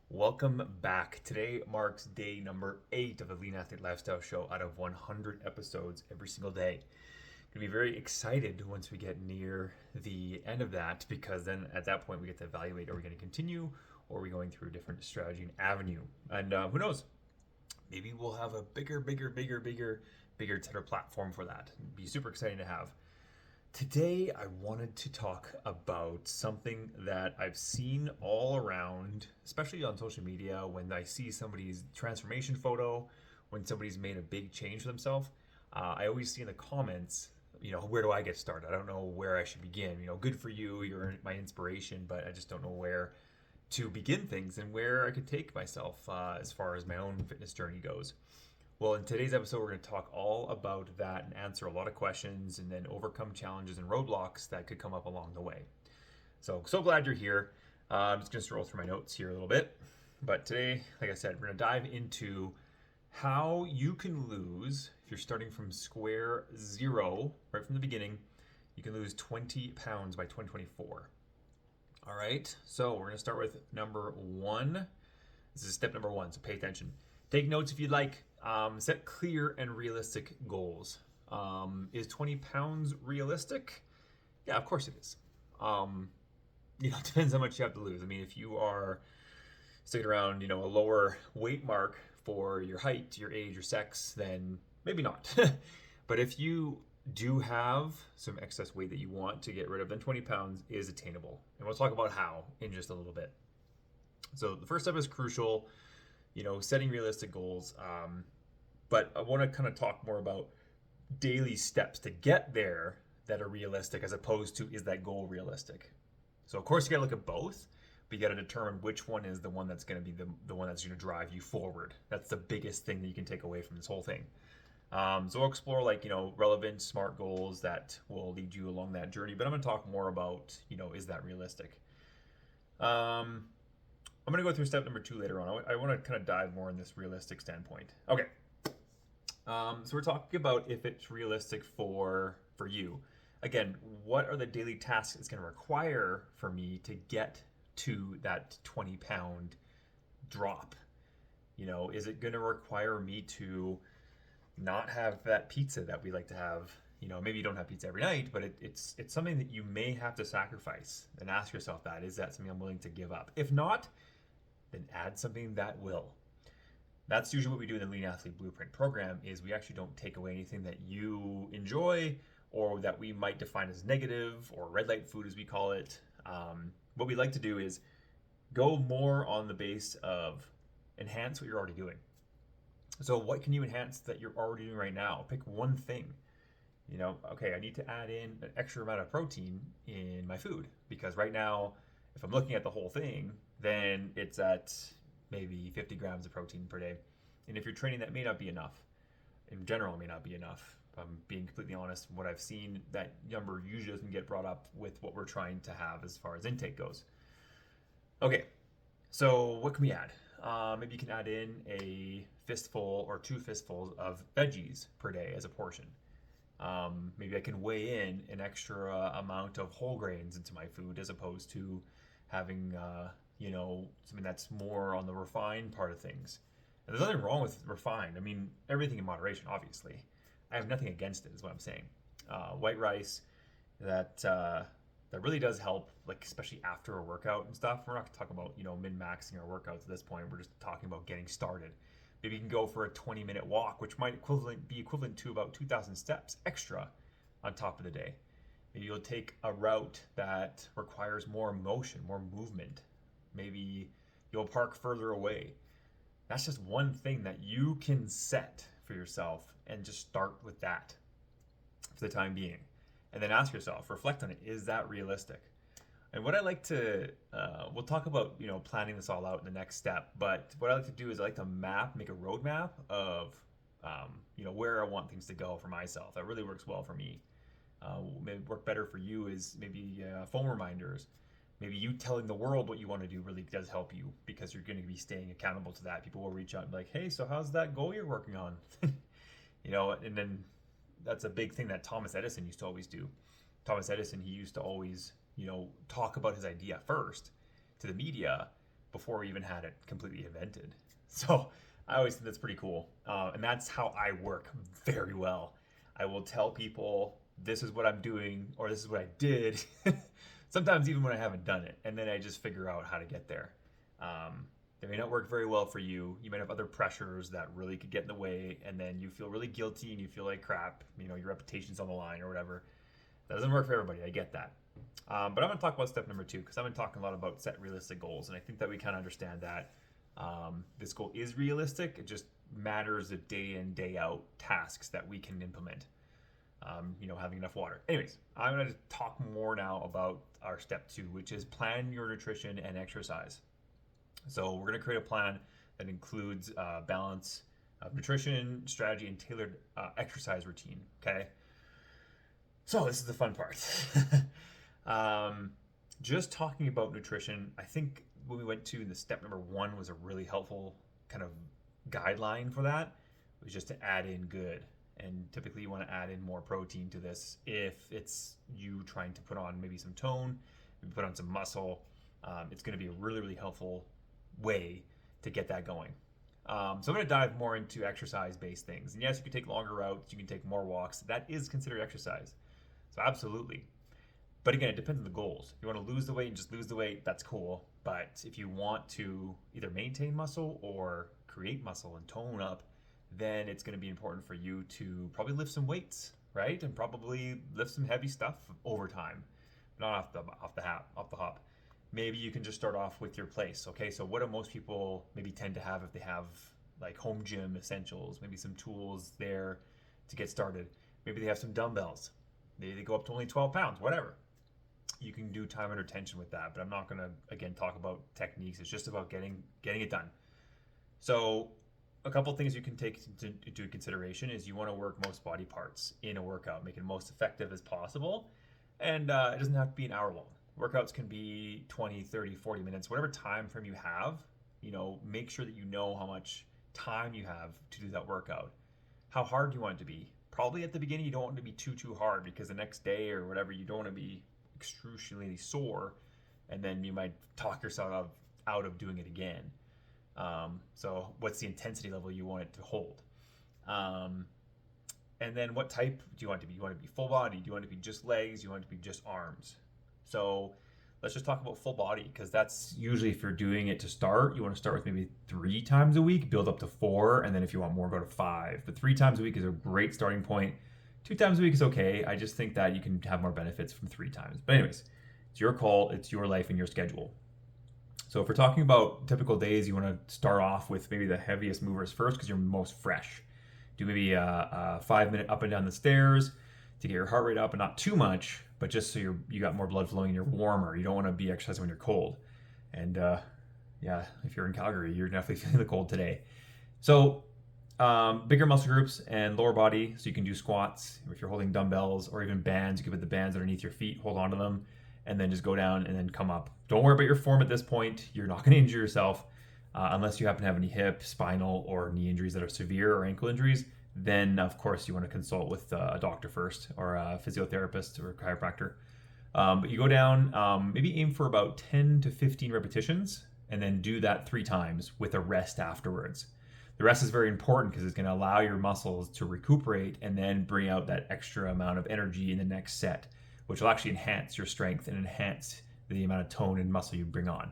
Welcome back. Today marks day number 8 of the Lean Athlete Lifestyle Show out of 100 episodes every single day. Gonna be very excited once we get near the end of that because then at that point we get to evaluate, are we going to continue or are we going through a different strategy and avenue? And who knows? Maybe we'll have a bigger better platform for that. It'd be super exciting to have. Today, I wanted to talk about something that I've seen all around, especially on social media, when I see somebody's transformation photo, when somebody's made a big change for themselves. I always see in the comments, where do I get started? I don't know where I should begin. Good for you, you're my inspiration, but I just don't know where to begin things and where I could take myself as far as my own fitness journey goes. Well, in today's episode, we're going to talk all about that and answer a lot of questions and then overcome challenges and roadblocks that could come up along the way. So glad you're here. I'm just going to scroll through my notes here a little bit. But today, like I said, we're going to dive into how you can lose, if you're starting from square zero, right from the beginning, you can lose 20 pounds by 2024. All right, so we're going to start with number one. This is step number one, so pay attention. Take notes if you'd like. Set clear and realistic goals. Is 20 pounds realistic? Yeah, of course it is. It depends how much you have to lose. I mean, if you are sticking around, a lower weight mark for your height, your age, your sex, then maybe not. But if you do have some excess weight that you want to get rid of, then 20 pounds is attainable. And we'll talk about how in just a little bit. So the first step is crucial, setting realistic goals. But I want to kind of talk more about daily steps to get there that are realistic as opposed to is that goal realistic. So of course you got to look at both, but you got to determine which one is the one that's going to be the one that's going to drive you forward. That's the biggest thing that you can take away from this whole thing. So we'll explore relevant, smart goals that will lead you along that journey. But I'm going to talk more about, is that realistic? I'm going to go through step number 2 later on. I want to kind of dive more in this realistic standpoint. Okay. So we're talking about if it's realistic for you. Again, what are the daily tasks it's going to require for me to get to that 20-pound drop? Is it going to require me to not have that pizza that we like to have? Maybe you don't have pizza every night, but it's something that you may have to sacrifice. And ask yourself that, is that something I'm willing to give up? If not, then add something that will. That's usually what we do in the Lean Athlete Blueprint program is we actually don't take away anything that you enjoy or that we might define as negative or red light food as we call it. What we like to do is go more on the base of enhance what you're already doing. So what can you enhance that you're already doing right now? Pick one thing. Okay, I need to add in an extra amount of protein in my food because right now, if I'm looking at the whole thing, then it's at maybe 50 grams of protein per day. And if you're training, that may not be enough. In general, it may not be enough. If I'm being completely honest, from what I've seen, that number usually doesn't get brought up with what we're trying to have as far as intake goes. Okay, so what can we add? Maybe you can add in a fistful or 2 fistfuls of veggies per day as a portion. Maybe I can weigh in an extra amount of whole grains into my food as opposed to having something that's more on the refined part of things. And there's nothing wrong with refined. I mean, everything in moderation, obviously. I have nothing against it, is what I'm saying. White rice, that really does help, like especially after a workout and stuff. We're not talking about min-maxing our workouts at this point. We're just talking about getting started. Maybe you can go for a 20-minute walk, which might be equivalent to about 2,000 steps extra on top of the day. Maybe you'll take a route that requires more motion, more movement. Maybe you'll park further away. That's just one thing that you can set for yourself and just start with that for the time being. And then ask yourself, reflect on it, is that realistic? And what I like to, we'll talk about, planning this all out in the next step, but what I like to do is I like to make a roadmap of, where I want things to go for myself. That really works well for me. Maybe work better for you is maybe phone reminders. Maybe you telling the world what you want to do really does help you because you're going to be staying accountable to that. People will reach out and be like, hey, so how's that goal you're working on? And then that's a big thing that Thomas Edison used to always do. Thomas Edison, he used to always, talk about his idea first to the media before we even had it completely invented. So I always think that's pretty cool. And that's how I work very well. I will tell people this is what I'm doing or this is what I did. Sometimes even when I haven't done it. And then I just figure out how to get there. They may not work very well for you. You might have other pressures that really could get in the way, and then you feel really guilty and you feel like crap. You know, your reputation's on the line or whatever. That doesn't work for everybody. I get that. But I'm going to talk about step number 2 because I've been talking a lot about set realistic goals, and I think that we kind of understand that this goal is realistic. It just matters the day in, day out tasks that we can implement. Having enough water. Anyways, I'm going to talk more now about our step 2, which is plan your nutrition and exercise. So we're going to create a plan that includes balance of nutrition, strategy, and tailored exercise routine. Okay. So this is the fun part. Just talking about nutrition, I think when we went to the step number 1 was a really helpful kind of guideline for that. It was just to add in good. And typically you want to add in more protein to this if it's you trying to put on maybe some tone, maybe put on some muscle. It's going to be a really, really helpful way to get that going. So I'm going to dive more into exercise-based things. And yes, you can take longer routes, you can take more walks. That is considered exercise. So absolutely. But again, it depends on the goals. If you want to lose the weight and just lose the weight, that's cool. But if you want to either maintain muscle or create muscle and tone up, then it's going to be important for you to probably lift some weights, right? And probably lift some heavy stuff over time, not off the hop. Maybe you can just start off with your place. Okay, so what do most people maybe tend to have if they have like home gym essentials, maybe some tools there to get started? Maybe they have some dumbbells. Maybe they go up to only 12 pounds, whatever. You can do time under tension with that, but I'm not going to, again, talk about techniques. It's just about getting it done. So a couple things you can take into consideration is you want to work most body parts in a workout, make it most effective as possible. And it doesn't have to be an hour long. Workouts can be 20, 30, 40 minutes, whatever time frame you have. Make sure that you know how much time you have to do that workout. How hard do you want it to be? Probably at the beginning, you don't want it to be too hard because the next day or whatever, you don't want to be excruciatingly sore, and then you might talk yourself out of doing it again. So what's the intensity level you want it to hold? And then what type do you want it to be? You want it to be full body? Do you want it to be just legs? Do you want it to be just arms? So let's just talk about full body, because that's usually, if you're doing it to start, you want to start with maybe 3 times a week, build up to 4, and then if you want more, go to 5. But 3 times a week is a great starting point. 2 times a week is okay. I just think that you can have more benefits from 3 times. But anyways, it's your call, it's your life and your schedule. So if we're talking about typical days, you want to start off with maybe the heaviest movers first because you're most fresh. Do maybe a 5-minute up and down the stairs to get your heart rate up, and not too much, but just so you got more blood flowing and you're warmer. You don't want to be exercising when you're cold. And if you're in Calgary, you're definitely feeling the cold today. So bigger muscle groups and lower body, so you can do squats. If you're holding dumbbells or even bands, you can put the bands underneath your feet, hold on to them, and then just go down and then come up. Don't worry about your form at this point. You're not going to injure yourself unless you happen to have any hip, spinal, or knee injuries that are severe, or ankle injuries. Then, of course, you want to consult with a doctor first, or a physiotherapist or a chiropractor. But you go down, maybe aim for about 10 to 15 repetitions, and then do that 3 times with a rest afterwards. The rest is very important because it's going to allow your muscles to recuperate and then bring out that extra amount of energy in the next set, which will actually enhance your strength and enhance the amount of tone and muscle you bring on.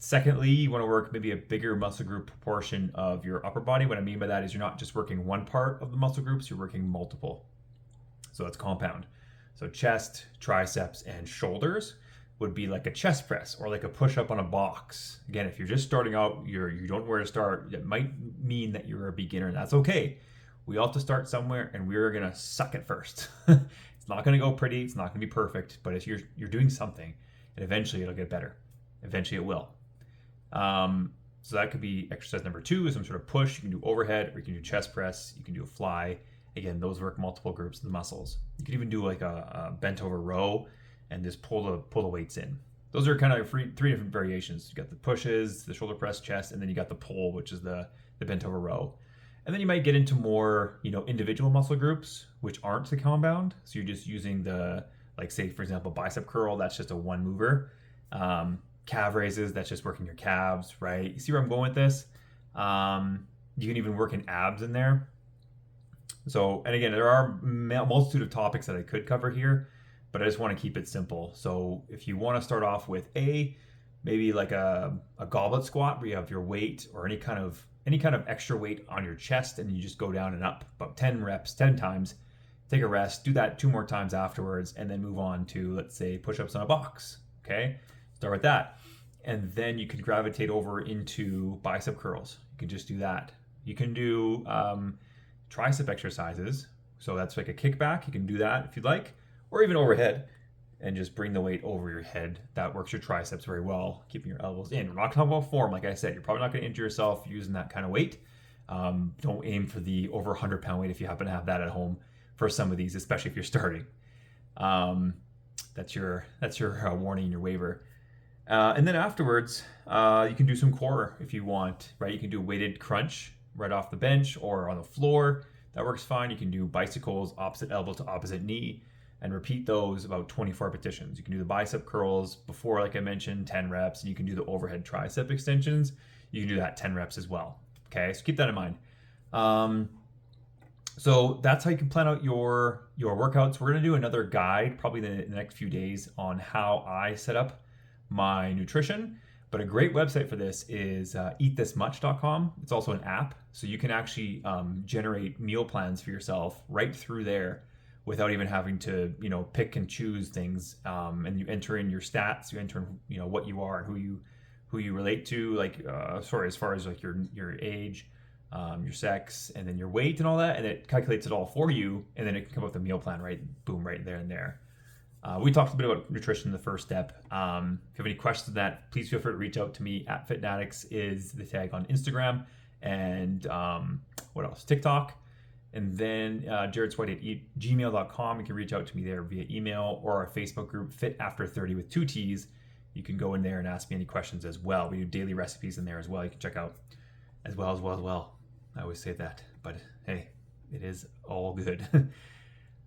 Secondly, you want to work maybe a bigger muscle group proportion of your upper body. What I mean by that is you're not just working one part of the muscle groups, you're working multiple. So it's compound. So chest, triceps, and shoulders would be like a chest press or like a push-up on a box. Again, if you're just starting out, you don't know where to start, it might mean that you're a beginner, and that's okay. We all have to start somewhere, and we're going to suck at first. It's not going to go pretty, it's not going to be perfect, but if you're doing something, and eventually it'll get better. Eventually it will. So that could be exercise number 2, some sort of push. You can do overhead, or you can do chest press, you can do a fly. Again, those work multiple groups of the muscles. You could even do like a bent over row and just pull the weights in. Those are kind of 3 different variations. You got the pushes, the shoulder press, chest, and then you got the pull, which is the bent over row. And then you might get into more, individual muscle groups, which aren't the compound. So you're just using the, like say, for example, bicep curl, that's just a 1 mover. calf raises, that's just working your calves, right? You see where I'm going with this? You can even work in abs in there. So, and again, there are a multitude of topics that I could cover here, but I just want to keep it simple. So if you want to start off with maybe like a goblet squat where you have your weight or any kind of extra weight on your chest, and you just go down and up about 10 reps, 10 times, take a rest, do that 2 more times afterwards, and then move on to, let's say, push-ups on a box. Okay, start with that, and then you can gravitate over into bicep curls. You can just do that. You can do tricep exercises, so that's like a kickback. You can do that if you'd like, or even overhead, and just bring the weight over your head. That works your triceps very well, keeping your elbows in. We're not talking about form, like I said. You're probably not going to injure yourself using that kind of weight. Don't aim for the over 100-pound weight if you happen to have that at home for some of these, especially if you're starting. That's your warning in your waiver. And then afterwards, you can do some core if you want, right? You can do a weighted crunch right off the bench or on the floor. That works fine. You can do bicycles, opposite elbow to opposite knee, and repeat those about 24 repetitions. You can do the bicep curls before, like I mentioned, 10 reps, and you can do the overhead tricep extensions. You can do that 10 reps as well. Okay, so keep that in mind. So that's how you can plan out your workouts. We're gonna do another guide probably in the next few days on how I set up my nutrition. But a great website for this is eatthismuch.com. It's also an app, so you can actually generate meal plans for yourself right through there without even having to, pick and choose things. And you enter in your stats, you enter in, what you are and who you relate to, like, as far as like your age, your sex, and then your weight and all that, and it calculates it all for you, and then it can come up with a meal plan, right? Boom, right there and there. We talked a bit about nutrition in the first step. If you have any questions on that, please feel free to reach out to me. @FitNatics is the tag on Instagram, and what else? TikTok. And then jaredswhite@gmail.com. You can reach out to me there via email, or our Facebook group, Fit After 30 with 2 T's. You can go in there and ask me any questions as well. We do daily recipes in there as well. You can check out as well. I always say that, but hey, it is all good.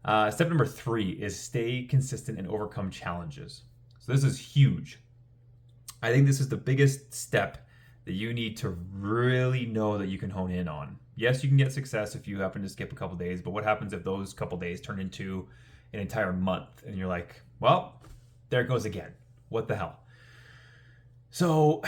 Step number 3 is stay consistent and overcome challenges. So this is huge. I think this is the biggest step that you need to really know that you can hone in on. Yes, you can get success if you happen to skip a couple days, but what happens if those couple days turn into an entire month and you're like, well, there it goes again. What the hell? So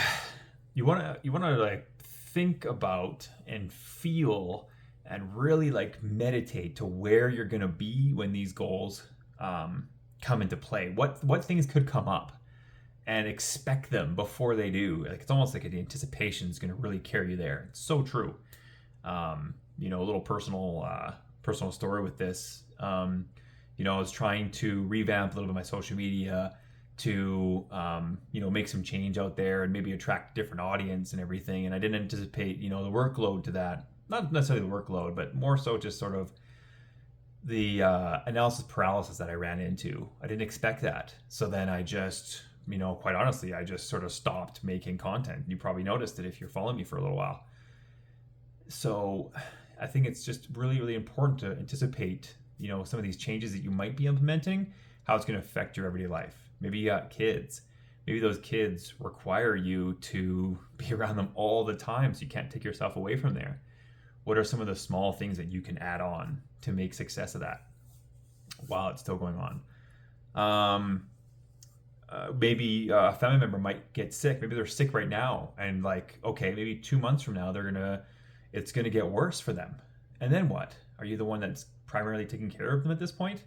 you want to like think about and feel and really like meditate to where you're going to be when these goals come into play. What things could come up, and expect them before they do. Like, it's almost like the anticipation is going to really carry you there. It's so true. A little personal story with this. I was trying to revamp a little bit of my social media to make some change out there and maybe attract a different audience and everything. And I didn't anticipate the workload to that. Not necessarily the workload, but more so just sort of the analysis paralysis that I ran into. I didn't expect that. So then I just, quite honestly, I just sort of stopped making content. You probably noticed it if you're following me for a little while. So I think it's just really, really important to anticipate, some of these changes that you might be implementing, how it's going to affect your everyday life. Maybe you got kids. Maybe those kids require you to be around them all the time, so you can't take yourself away from there. What are some of the small things that you can add on to make success of that while it's still going on? Maybe a family member might get sick. Maybe they're sick right now, and maybe 2 months from now it's gonna get worse for them. And then what? Are you the one that's primarily taking care of them at this point?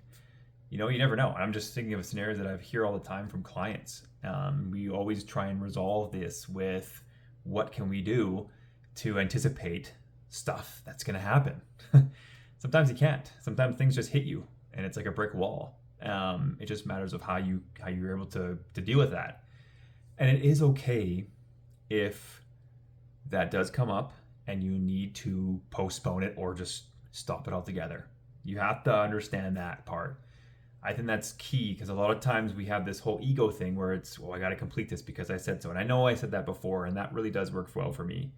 You never know. I'm just thinking of scenarios that I hear all the time from clients. We always try and resolve this with what can we do to anticipate stuff that's going to happen. Sometimes you can't. Sometimes things just hit you and it's like a brick wall. It just matters of how you're able to deal with that. And it is okay if that does come up and you need to postpone it or just stop it altogether. You have to understand that part. I think that's key, because a lot of times we have this whole ego thing where it's, I got to complete this because I said so. And I know I said that before, and that really does work well for me.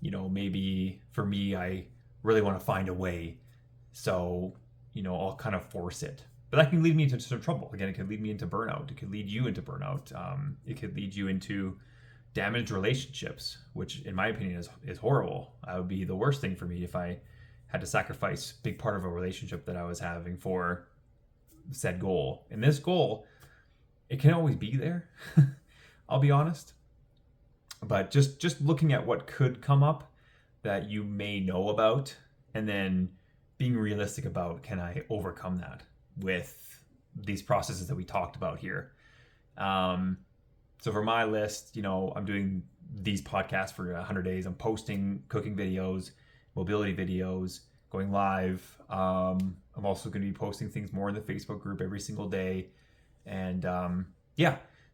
Maybe for me, I really want to find a way. So, I'll kind of force it. But that can lead me into some trouble. Again, it could lead me into burnout. It could lead you into burnout. It could lead you into damaged relationships, which in my opinion is horrible. That would be the worst thing for me if I had to sacrifice a big part of a relationship that I was having for said goal. And this goal, it can always be there. I'll be honest. But just looking at what could come up that you may know about, and then being realistic about, can I overcome that with these processes that we talked about here? So for my list, I'm doing these podcasts for 100 days. I'm posting cooking videos, mobility videos, going live. I'm also going to be posting things more in the Facebook group every single day. And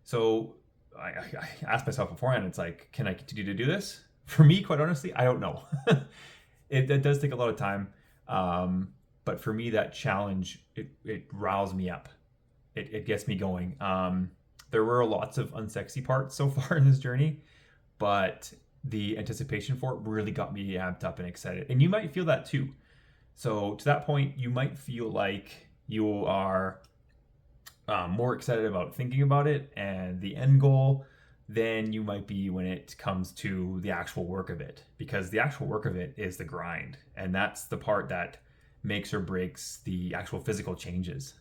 so I asked myself beforehand, it's like, can I continue to do this? For me, quite honestly, I don't know. It does take a lot of time. But for me, that challenge, it riles me up. It gets me going. There were lots of unsexy parts so far in this journey, but the anticipation for it really got me amped up and excited. And you might feel that too. So to that point, you might feel like you are more excited about thinking about it and the end goal than you might be when it comes to the actual work of it, because the actual work of it is the grind. And that's the part that makes or breaks the actual physical changes.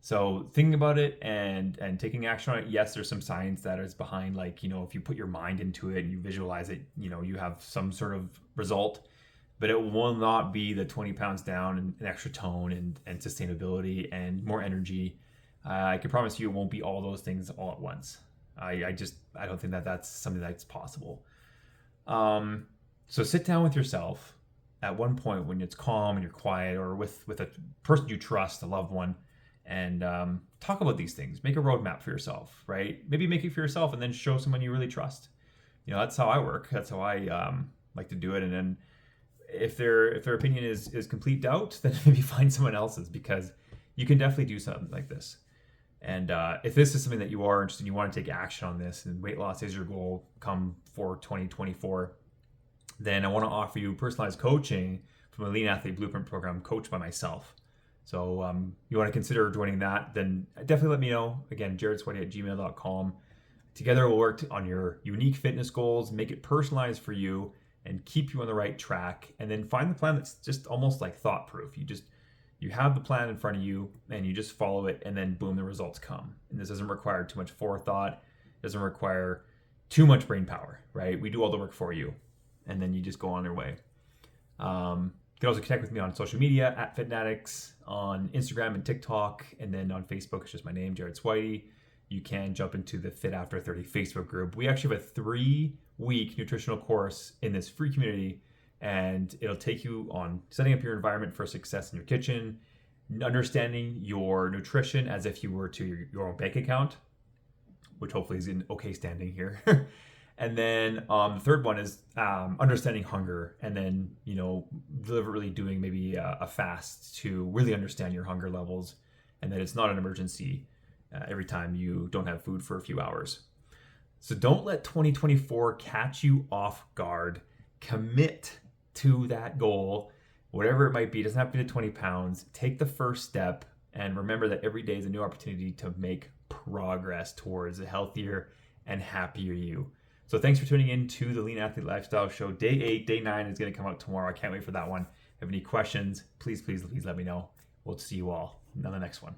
So thinking about it and taking action on it, yes, there's some science that is behind, like, if you put your mind into it and you visualize it, you have some sort of result, but it will not be the 20 pounds down and an extra tone and sustainability and more energy. I can promise you it won't be all those things all at once. I don't think that that's something that's possible. So sit down with yourself at one point when it's calm and you're quiet, or with a person you trust, a loved one, and talk about these things. Make a roadmap for yourself, right? Maybe make it for yourself and then show someone you really trust. That's how I work. That's how I like to do it. And then if their opinion is complete doubt, then maybe find someone else's, because you can definitely do something like this. And if this is something that you are interested in, you want to take action on this, and weight loss is your goal come for 2024, then I want to offer you personalized coaching from a Lean Athlete Blueprint program coached by myself. So you want to consider joining that, then definitely let me know. Again, jaredsweaty@gmail.com. Together we'll work on your unique fitness goals, make it personalized for you, and keep you on the right track. And then find the plan that's just almost like thought proof. You have the plan in front of you and you just follow it, and then boom, the results come. And this doesn't require too much forethought. It doesn't require too much brain power, right? We do all the work for you, and then you just go on your way. You can also connect with me on social media @FitNatics on Instagram and TikTok, and then on Facebook, it's just my name, Jared Switey. You can jump into the Fit After 30 Facebook group. We actually have a 3-week nutritional course in this free community, and it'll take you on setting up your environment for success in your kitchen, understanding your nutrition as if you were to your own bank account, which hopefully is in okay standing here. And then the third one is understanding hunger, and then deliberately doing maybe a fast to really understand your hunger levels, and that it's not an emergency every time you don't have food for a few hours. So don't let 2024 catch you off guard. Commit to that goal, whatever it might be. It doesn't have to be 20 pounds. Take the first step, and remember that every day is a new opportunity to make progress towards a healthier and happier you. So thanks for tuning in to the Lean Athlete Lifestyle Show. Day 8, day 9 is going to come out tomorrow. I can't wait for that one. If you have any questions, please let me know. We'll see you all on the next one.